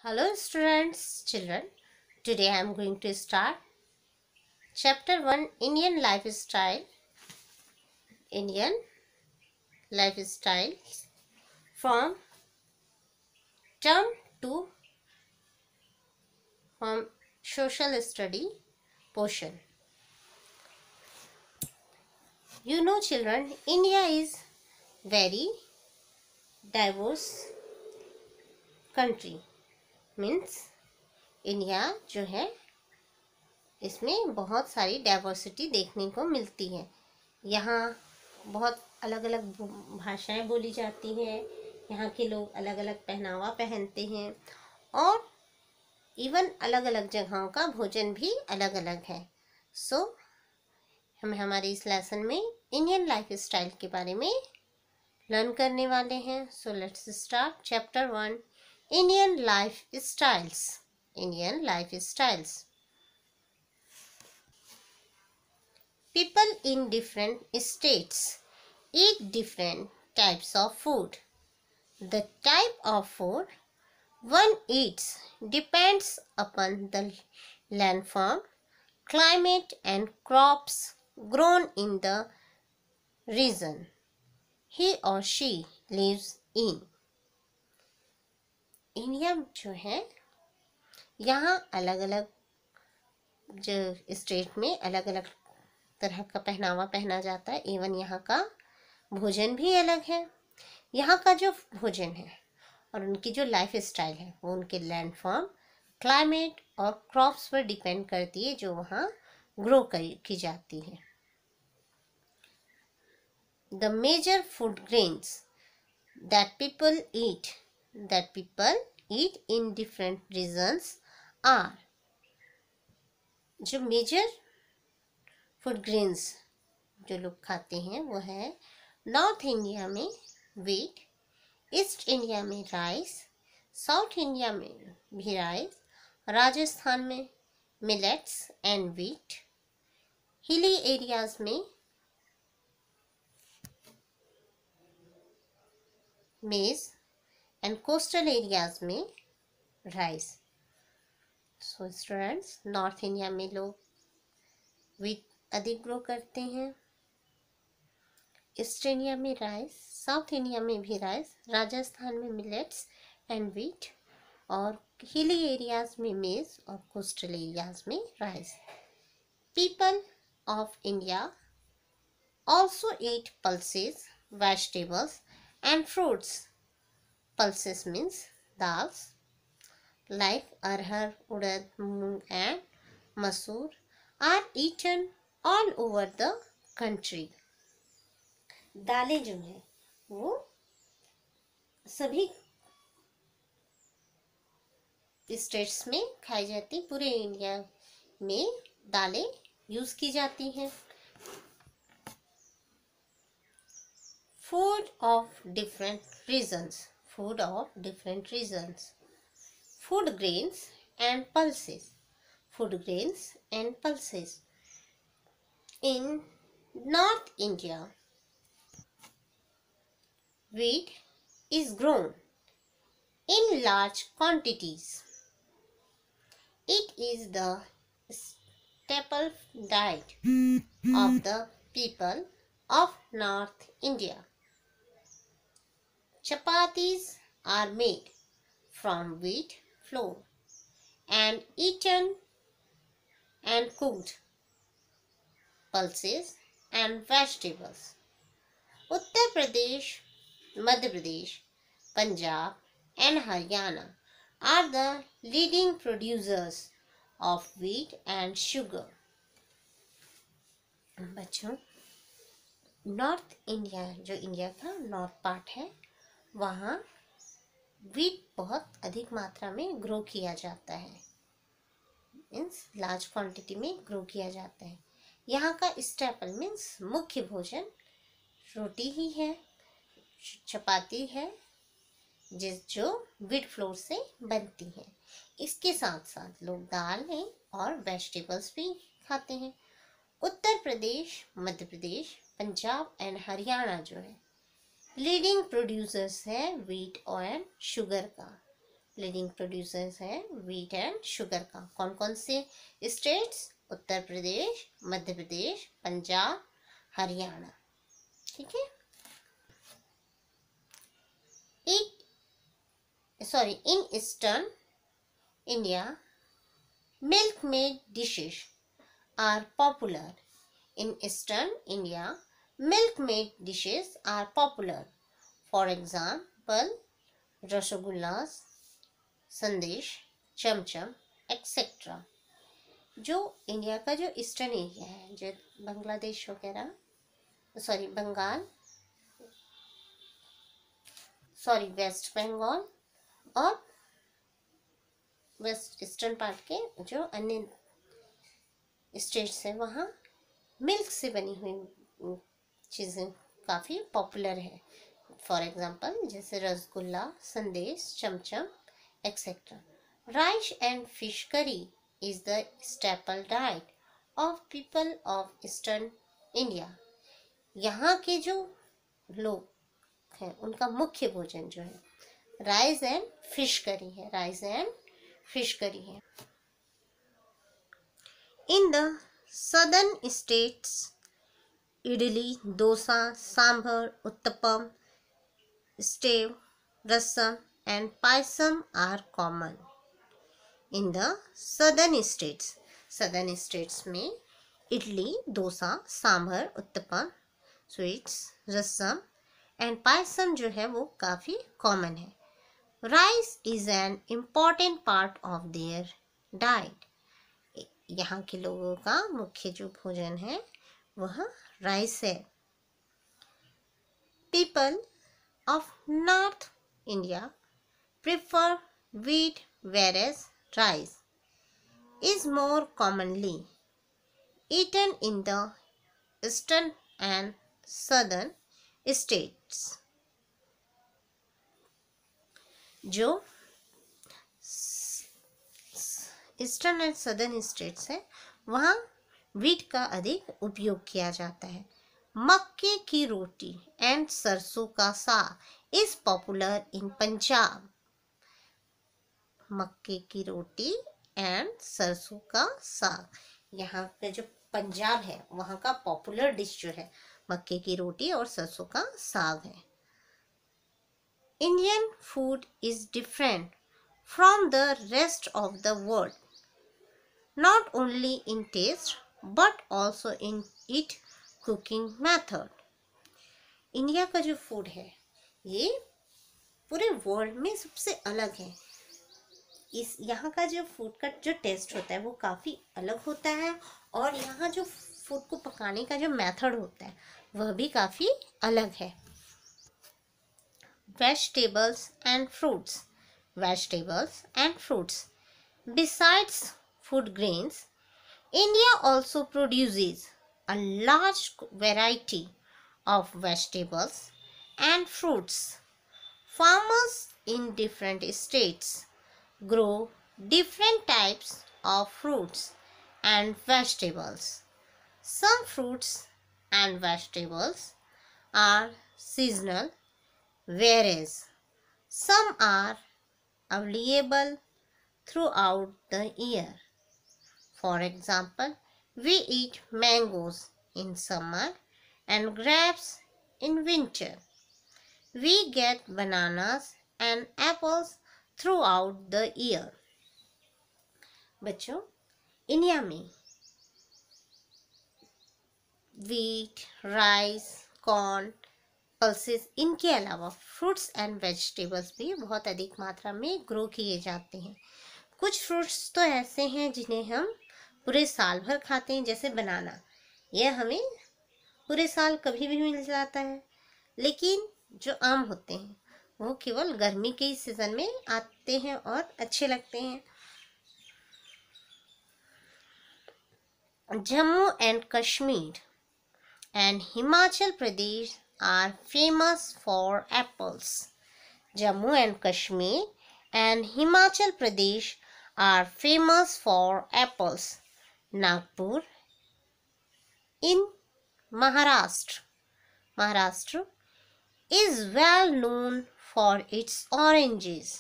Hello students, children. Today I am going to start chapter 1 Indian lifestyle. Indian lifestyle from term to from social study portion. You know children, India is very diverse country. Means India जो है इसमें बहुत सारी diversity देखने को मिलती है। यहाँ बहुत अलग अलग भाषाएं बोली जाती हैं। यहाँ के लोग अलग अलग पहनावा पहनते हैं और इवन अलग अलग जगहों का भोजन भी अलग अलग है। सो हम हमारे इस लेसन में इंडियन लाइफ स्टाइल के बारे में लर्न करने वाले हैं। So let's start chapter 1 Indian life styles. Indian life styles. People in different states eat different types of food. The type of food one eats depends upon the landform, climate and crops grown in the region he or she lives in. India जो है यहाँ अलग अलग जो state में अलग अलग तरह का पहनावा पहना जाता है। एवं यहाँ का भोजन भी अलग है। यहाँ का जो भोजन है और उनकी जो लाइफ स्टाइल है वो उनके लैंडफॉर्म, क्लाइमेट और क्रॉप्स पर डिपेंड करती है जो वहाँ ग्रो की जाती है। The major food grains that people eat in different regions are. जो मेजर फूड ग्रेन्स जो लोग खाते हैं वो है नॉर्थ इंडिया में वीट, ईस्ट इंडिया में राइस, साउथ इंडिया में भी राइस, राजस्थान में millets and wheat, hilly areas में मेज एंड कोस्टल एरियाज में rice. So students, north India में लोग वीट अधिक ग्रो करते हैं, ईस्ट इंडिया में राइस, साउथ इंडिया में भी राइस, राजस्थान में मिलेट्स एंड वीट और हिली एरियाज में मेज और कोस्टल एरियाज में rice. People of India also eat pulses, vegetables and fruits. Pulses means dals like arhar, urad, moong and मसूर are eaten all over the country. दालें जो है वो सभी स्टेट्स में खाई जाती। पूरे इंडिया में दालें यूज की जाती हैं। Food of different regions. Food of different regions. Food grains and pulses. Food grains and pulses. In North India, wheat is grown in large quantities. It is the staple diet of the people of North India. Chapatis are made from wheat flour and eaten and cooked pulses and vegetables. Uttar Pradesh, Madhya Pradesh, Punjab and Haryana are the leading producers of wheat and sugar. बच्चों, north India जो India का north part है वहाँ wheat बहुत अधिक मात्रा में grow किया जाता है। मीन्स लार्ज क्वांटिटी में ग्रो किया जाता है। यहाँ का स्टेपल मीन्स मुख्य भोजन रोटी ही है, चपाती है जो व्हीट फ्लोर से बनती है। इसके साथ साथ लोग दालें और वेजिटेबल्स भी खाते हैं। उत्तर प्रदेश, मध्य प्रदेश, पंजाब एंड हरियाणा जो है लीडिंग प्रोड्यूसर्स है व्हीट और शुगर का। लीडिंग प्रोड्यूसर्स है व्हीट एंड शुगर का। कौन कौन से स्टेट्स? उत्तर प्रदेश, मध्य प्रदेश, पंजाब, हरियाणा। ठीक है। In Eastern India, milk-made dishes are popular. In Eastern India, milk-made dishes are popular. For example, rasagullas, संदेश, चमचम, etc. जो इंडिया का जो ईस्टर्न एरिया है, जो बांग्लादेश वगैरह, वेस्ट बंगाल और वेस्ट ईस्टर्न पार्ट के जो अन्य स्टेट्स हैं, वहाँ मिल्क से बनी हुई चीज़ें काफ़ी पॉपुलर है। फॉर एग्जांपल जैसे rasgulla, sandesh, chamcham etcetera. Rice and fish curry is the staple diet of people of eastern India. यहाँ के जो लोग हैं उनका मुख्य भोजन जो है राइस एंड फिश करी है। राइस एंड फिश करी है। In the southern states idli, dosa, sambar, uttapam, स्टेव, rasam and payasam are common. In the southern states में idli, dosa, sambar, uttapam, sweets, rasam and payasam जो है वो काफ़ी कॉमन है। Rice is an important part of their diet. यहाँ के लोगों का मुख्य जो भोजन है वह राइस है। People of north India prefer wheat, whereas rice is more commonly eaten in the eastern and southern states. जो ईस्टर्न एंड सदर्न स्टेट्स है वहाँ व्हीट का अधिक उपयोग किया जाता है। मक्के की रोटी एंड सरसों का साग इज पॉपुलर इन पंजाब। मक्के की रोटी एंड सरसों का साग, यहाँ पे जो पंजाब है वहाँ का पॉपुलर डिश जो है मक्के की रोटी और सरसों का साग है। Indian food is different from the rest of the world, not only in taste but also in it cooking method. India का जो फूड है ये पूरे वर्ल्ड में सबसे अलग है। इस यहाँ का जो फूड का जो टेस्ट होता है वो काफ़ी अलग होता है और यहाँ जो फूड को पकाने का जो मेथड होता है वह भी काफ़ी अलग है। Vegetables and fruits. Vegetables and fruits besides food grains, India also produces a large variety of vegetables and fruits. Farmers in different states grow different types of fruits and vegetables. Some fruits and vegetables are seasonal, whereas some are available throughout the year. For example, we eat mangoes in summer and grapes in winter. We get bananas and apples throughout the year. बच्चों, India में wheat, rice, corn, pulses, इनके अलावा fruits and vegetables भी बहुत अधिक मात्रा में grow किए जाते हैं। कुछ फ्रूट्स तो ऐसे हैं जिन्हें हम पूरे साल भर खाते हैं, जैसे बनाना। यह हमें पूरे साल कभी भी मिल जाता है, लेकिन जो आम होते हैं वो केवल गर्मी के ही सीजन में आते हैं और अच्छे लगते हैं। Jammu and Kashmir and Himachal Pradesh are famous for apples. Jammu and Kashmir and Himachal Pradesh are famous for apples. Nagpur in Maharashtra is well known for its oranges.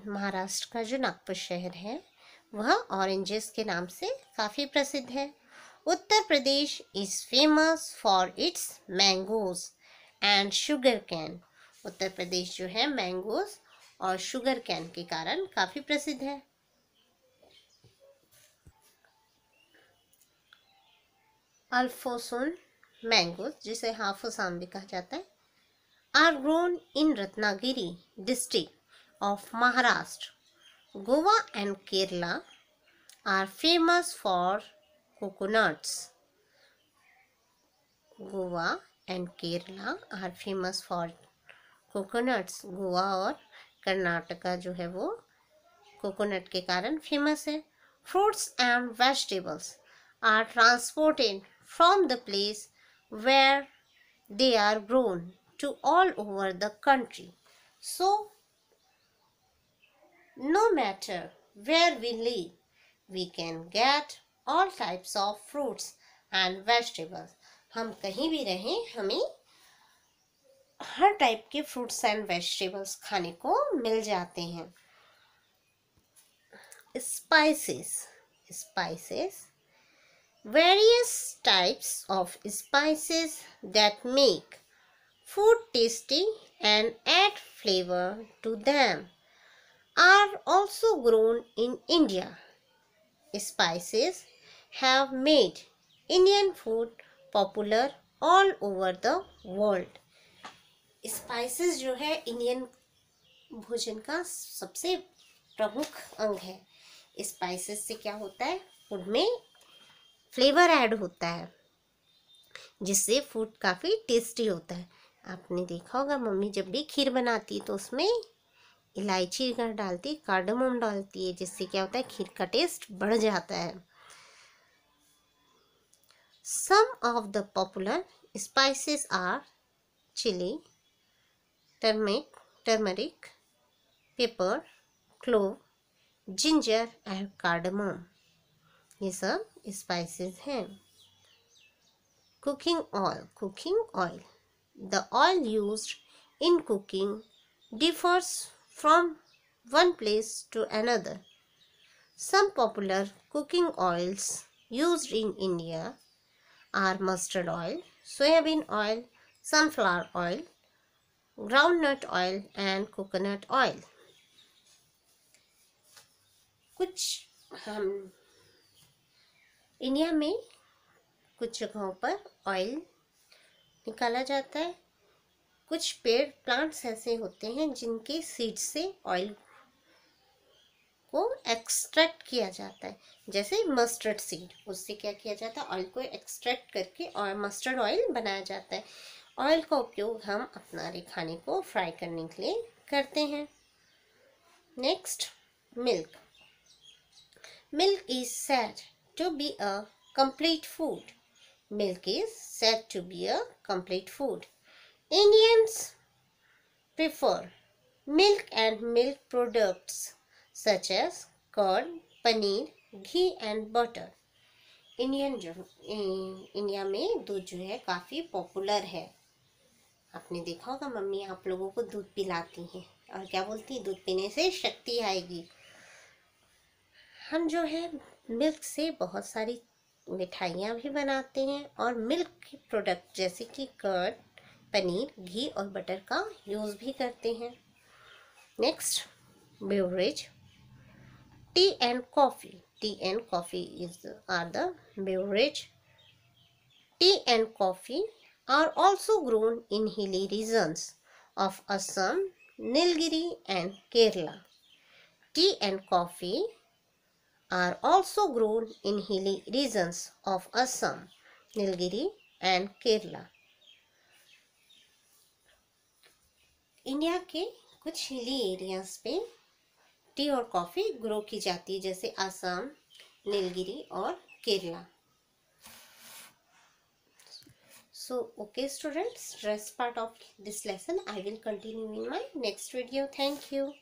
Maharashtra का जो नागपुर शहर है वह ऑरेंजेस के नाम से काफ़ी प्रसिद्ध है। Uttar Pradesh is famous for its mangoes and sugarcane. Uttar Pradesh जो है मैंगोज और शुगर कैन के कारण काफ़ी प्रसिद्ध है। अल्फोंसोन मैंगोज, जिसे हाफूस आम भी कहा जाता है, are grown in Ratnagiri district of Maharashtra. Goa and Kerala are famous for coconuts. Goa and Kerala are famous for coconuts. Goa और कर्नाटका जो है वो कोकोनट के कारण फेमस है। Fruits and vegetables are transported from the place where they are grown to all over the country. So, no matter where we live, we can get all types of fruits and vegetables. हम कहीं भी रहें, हमें हर type के fruits and vegetables खाने को मिल जाते हैं। Spices. Various types of spices that make food tasty and add flavor to them are also grown in India. Spices have made Indian food popular all over the world. Spices जो है Indian भोजन का सबसे प्रमुख अंग है। Spices से क्या होता है, फूड में फ्लेवर ऐड होता है जिससे फूड काफ़ी टेस्टी होता है। आपने देखा होगा मम्मी जब भी खीर बनाती है तो उसमें इलायची अगर डालती है, कार्डमम डालती है, जिससे क्या होता है खीर का टेस्ट बढ़ जाता है। Some of the popular spices are chilli, turmeric, pepper, clove, ginger and cardamom, ये सब स्पाइसेस हैं। Cooking oil, the oil used in cooking differs from one place to another. Some popular cooking oils used in India are mustard oil, soybean oil, sunflower oil, groundnut oil and coconut oil. कुछ हम India में कुछ जगहों पर oil निकाला जाता है। कुछ पेड़ प्लांट्स ऐसे होते हैं जिनके सीड से ऑयल को एक्सट्रैक्ट किया जाता है, जैसे मस्टर्ड सीड, उससे क्या किया जाता है ऑयल को एक्सट्रैक्ट करके और मस्टर्ड ऑयल बनाया जाता है। ऑयल का उपयोग हम अपने खाने को फ्राई करने के लिए करते हैं। Next, milk is said to be a complete food. Milk is said to be a complete food. Indians prefer milk and milk products such as curd, paneer, ghee and butter. India में दूध जो है काफ़ी popular है। आपने देखा होगा mummy आप लोगों को दूध पिलाती हैं और क्या बोलती है, दूध पीने से शक्ति आएगी। हम जो है मिल्क से बहुत सारी मिठाइयाँ भी बनाते हैं और मिल्क के प्रोडक्ट जैसे कि कर्ड, पनीर, घी और बटर का यूज़ भी करते हैं। Next, beverage, tea and coffee are the beverage. Tea and coffee are also grown in hilly regions of Assam, Nilgiri and Kerala. Tea and coffee are also grown in hilly regions of Assam, Nilgiri and Kerala. India के कुछ hilly areas पे T और coffee grow की जाती है, जैसे असम, नीलगिरी और Kerala. So, okay students, rest part of this lesson I will continue in my next video. Thank you.